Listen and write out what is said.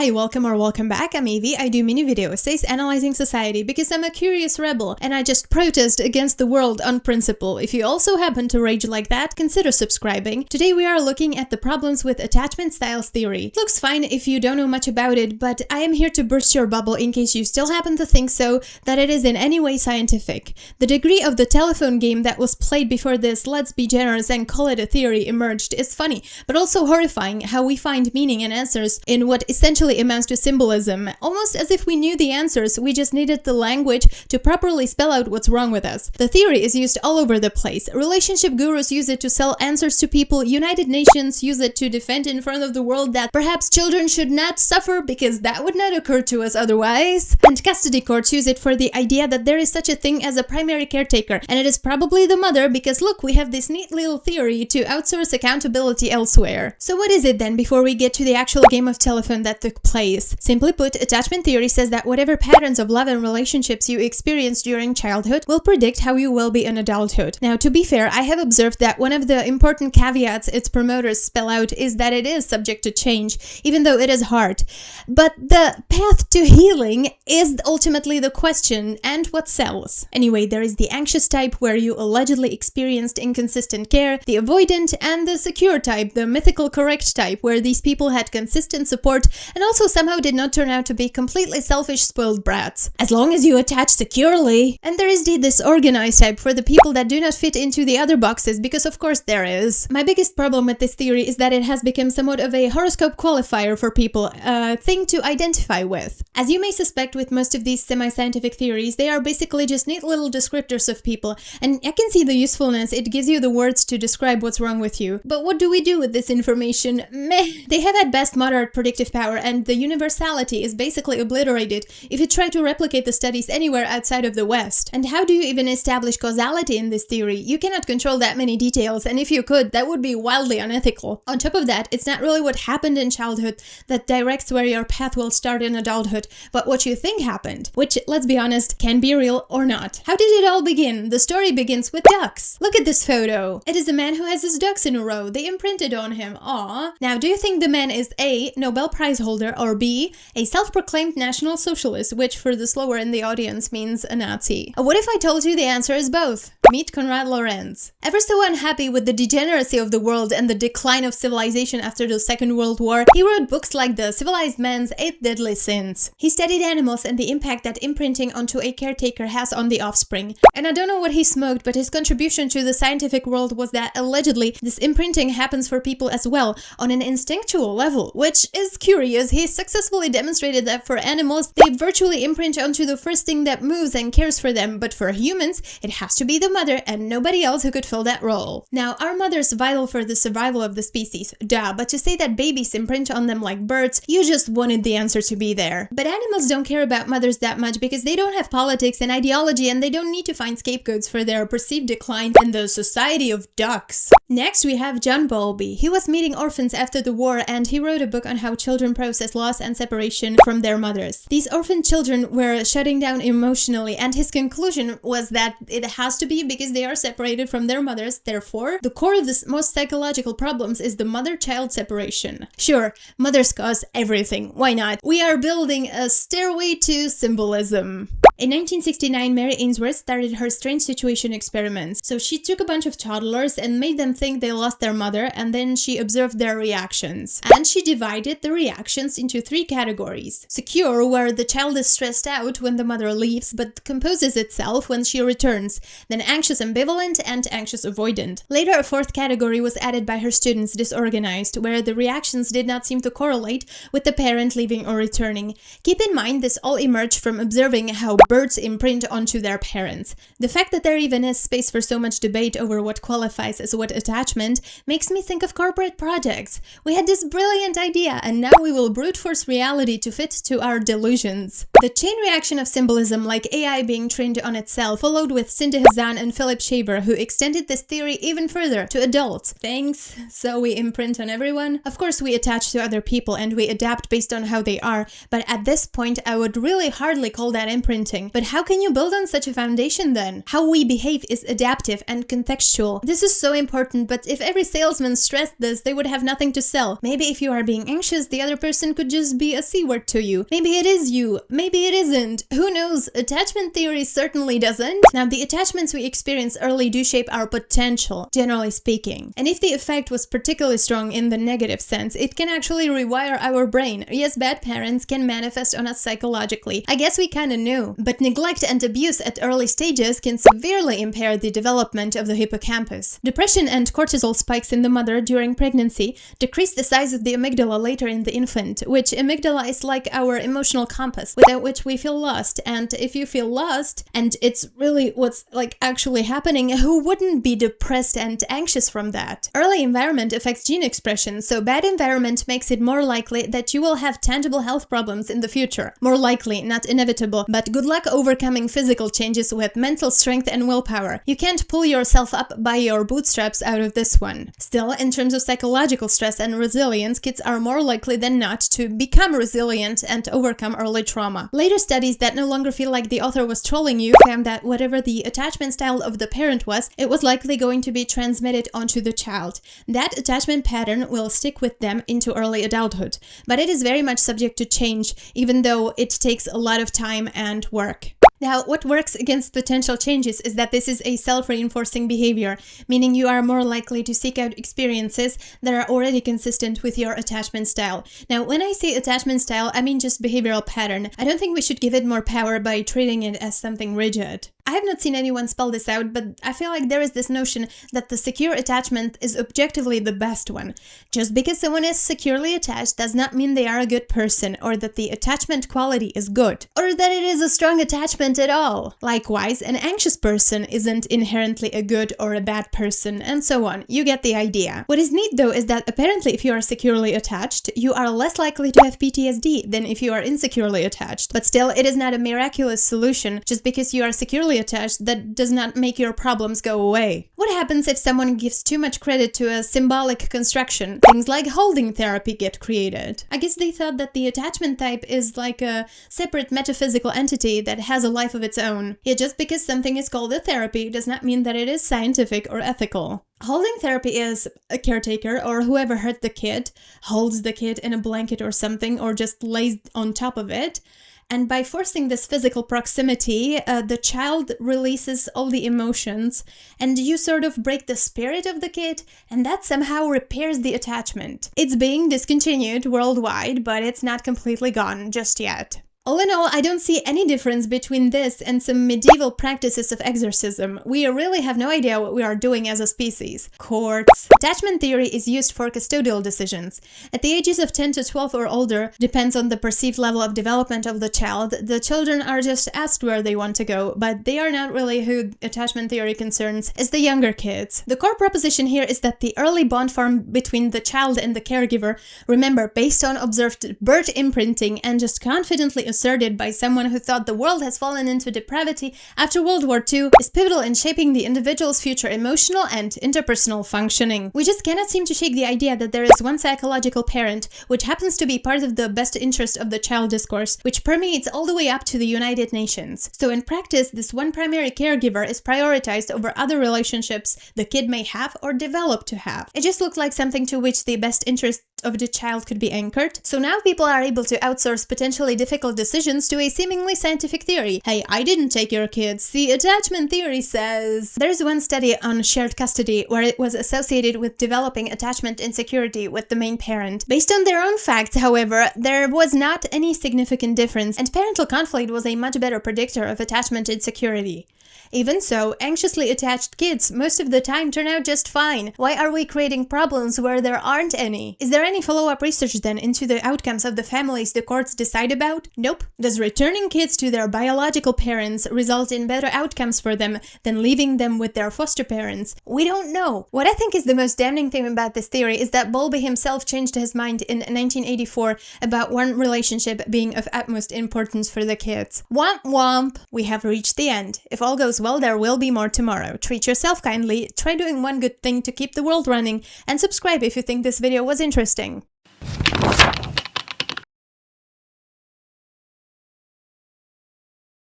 Hi, welcome or welcome back. I'm Evie. I do mini video essays analyzing society because I'm a curious rebel and I just protest against the world on principle. If you also happen to rage like that, consider subscribing. Today we are looking at the problems with attachment styles theory. It looks fine if you don't know much about it, but I am here to burst your bubble in case you still happen to think so, that it is in any way scientific. The degree of the telephone game that was played before this "let's be generous and call it a theory" emerged is funny, but also horrifying how we find meaning and answers in what essentially amounts to symbolism, almost as if we knew the answers, we just needed the language to properly spell out what's wrong with us. The theory is used all over the place. Relationship gurus use it to sell answers to people, United Nations use it to defend in front of the world that perhaps children should not suffer because that would not occur to us otherwise. And custody courts use it for the idea that there is such a thing as a primary caretaker, and it is probably the mother because look, we have this neat little theory to outsource accountability elsewhere. So what is it then before we get to the actual game of telephone that took place? Simply put, attachment theory says that whatever patterns of love and relationships you experience during childhood will predict how you will be in adulthood. Now, to be fair, I have observed that one of the important caveats its promoters spell out is that it is subject to change, even though it is hard. But the path to healing is ultimately the question and what sells. Anyway, there is the anxious type where you allegedly experienced inconsistent care, the avoidant, and the secure type, the mythical correct type, where these people had consistent support and also somehow did not turn out to be completely selfish spoiled brats. As long as you attach securely. And there is the disorganized type for the people that do not fit into the other boxes, because of course there is. My biggest problem with this theory is that it has become somewhat of a horoscope qualifier for people, a thing to identify with. As you may suspect with most of these semi-scientific theories, they are basically just neat little descriptors of people, and I can see the usefulness. It gives you the words to describe what's wrong with you. But what do we do with this information? Meh. They have at best moderate predictive power, and the universality is basically obliterated if you try to replicate the studies anywhere outside of the West. And how do you even establish causality in this theory? You cannot control that many details, and if you could, that would be wildly unethical. On top of that, it's not really what happened in childhood that directs where your path will start in adulthood, but what you think happened, which, let's be honest, can be real or not. How did it all begin? The story begins with ducks. Look at this photo. It is a man who has his ducks in a row. They imprinted on him. Aww. Now, do you think the man is A, Nobel Prize holder, or B, a self-proclaimed National Socialist, which for the slower in the audience means a Nazi? What if I told you the answer is both? Meet Konrad Lorenz. Ever so unhappy with the degeneracy of the world and the decline of civilization after the Second World War, he wrote books like The Civilized Man's 8 Deadly Sins. He studied animals and the impact that imprinting onto a caretaker has on the offspring. And I don't know what he smoked, but his contribution to the scientific world was that allegedly this imprinting happens for people as well, on an instinctual level, which is curious. He successfully demonstrated that for animals, they virtually imprint onto the first thing that moves and cares for them, but for humans, it has to be the mother and nobody else who could fill that role. Now, are mothers vital for the survival of the species? Duh, but to say that babies imprint on them like birds, you just wanted the answer to be there. But animals don't care about mothers that much because they don't have politics and ideology, and they don't need to find scapegoats for their perceived decline in the society of ducks. Next, we have John Bowlby. He was meeting orphans after the war, and he wrote a book on how children process loss and separation from their mothers. These orphan children were shutting down emotionally, and his conclusion was that it has to be because they are separated from their mothers. Therefore, the core of the most psychological problems is the mother-child separation. Sure, mothers cause everything. Why not? We are building a stairway to symbolism. In 1969, Mary Ainsworth started her strange situation experiments. So she took a bunch of toddlers and made them think they lost their mother, and then she observed their reactions. And she divided the reactions into 3 categories. Secure, where the child is stressed out when the mother leaves but composes itself when she returns. Then anxious ambivalent and anxious avoidant. Later, a 4th category was added by her students, disorganized, where the reactions did not seem to correlate with the parent leaving or returning. Keep in mind, this all emerged from observing how birds imprint onto their parents. The fact that there even is space for so much debate over what qualifies as what attachment makes me think of corporate projects. We had this brilliant idea, and now we will brute force reality to fit to our delusions. The chain reaction of symbolism, like AI being trained on itself, followed with Cindy Hazan and Philip Shaver, who extended this theory even further to adults. Thanks. So we imprint on everyone? Of course we attach to other people and we adapt based on how they are, but at this point I would really hardly call that imprinting. interesting. But how can you build on such a foundation then? How we behave is adaptive and contextual. This is so important, but if every salesman stressed this, they would have nothing to sell. Maybe if you are being anxious, the other person could just be a C word to you. Maybe it is you, maybe it isn't. Who knows? Attachment theory certainly doesn't. Now, the attachments we experience early do shape our potential, generally speaking. And if the effect was particularly strong in the negative sense, it can actually rewire our brain. Yes, bad parents can manifest on us psychologically. I guess we kinda knew. But neglect and abuse at early stages can severely impair the development of the hippocampus. Depression and cortisol spikes in the mother during pregnancy decrease the size of the amygdala later in the infant, which amygdala is like our emotional compass, without which we feel lost. And if you feel lost, and it's really what's like actually happening, who wouldn't be depressed and anxious from that? Early environment affects gene expression, so bad environment makes it more likely that you will have tangible health problems in the future. More likely, not inevitable, but good luck overcoming physical changes with mental strength and willpower. You can't pull yourself up by your bootstraps out of this one. Still, in terms of psychological stress and resilience, kids are more likely than not to become resilient and overcome early trauma. Later studies that no longer feel like the author was trolling you found that whatever the attachment style of the parent was, it was likely going to be transmitted onto the child. That attachment pattern will stick with them into early adulthood, but it is very much subject to change, even though it takes a lot of time and work. Now, what works against potential changes is that this is a self-reinforcing behavior, meaning you are more likely to seek out experiences that are already consistent with your attachment style. Now, when I say attachment style, I mean just behavioral pattern. I don't think we should give it more power by treating it as something rigid. I have not seen anyone spell this out, but I feel like there is this notion that the secure attachment is objectively the best one. Just because someone is securely attached does not mean they are a good person, or that the attachment quality is good, or that it is a strong attachment at all. Likewise, an anxious person isn't inherently a good or a bad person, and so on. You get the idea. What is neat though is that apparently if you are securely attached, you are less likely to have PTSD than if you are insecurely attached. But still, it is not a miraculous solution. Just because you are securely attached, that does not make your problems go away. What happens if someone gives too much credit to a symbolic construction? Things like holding therapy get created. I guess they thought that the attachment type is like a separate metaphysical entity that has a life of its own. Yet just because something is called a therapy does not mean that it is scientific or ethical. Holding therapy is a caretaker, or whoever hurt the kid, holds the kid in a blanket or something, or just lays on top of it. And by forcing this physical proximity, the child releases all the emotions, and you sort of break the spirit of the kid, and that somehow repairs the attachment. It's being discontinued worldwide, but it's not completely gone just yet. All in all, I don't see any difference between this and some medieval practices of exorcism. We really have no idea what we are doing as a species. Courts. Attachment theory is used for custodial decisions. At the ages of 10 to 12 or older, depends on the perceived level of development of the child, the children are just asked where they want to go, but they are not really who attachment theory concerns as the younger kids. The core proposition here is that the early bond formed between the child and the caregiver, remember, based on observed birth imprinting and just confidently asserted by someone who thought the world has fallen into depravity after World War II, is pivotal in shaping the individual's future emotional and interpersonal functioning. We just cannot seem to shake the idea that there is one psychological parent, which happens to be part of the best interest of the child discourse, which permeates all the way up to the United Nations. So in practice, this one primary caregiver is prioritized over other relationships the kid may have or develop to have. It just looked like something to which the best interest of the child could be anchored. So now people are able to outsource potentially difficult decisions to a seemingly scientific theory. Hey, I didn't take your kids. The attachment theory says. There's one study on shared custody where it was associated with developing attachment insecurity with the main parent. Based on their own facts, however, there was not any significant difference, and parental conflict was a much better predictor of attachment insecurity. Even so, anxiously attached kids most of the time turn out just fine. Why are we creating problems where there aren't any? Is there any follow-up research then into the outcomes of the families the courts decide about? Nope. Does returning kids to their biological parents result in better outcomes for them than leaving them with their foster parents? We don't know. What I think is the most damning thing about this theory is that Bowlby himself changed his mind in 1984 about one relationship being of utmost importance for the kids. Womp womp! We have reached the end. If all goes well, there will be more tomorrow. Treat yourself kindly, try doing one good thing to keep the world running, and subscribe if you think this video was interesting.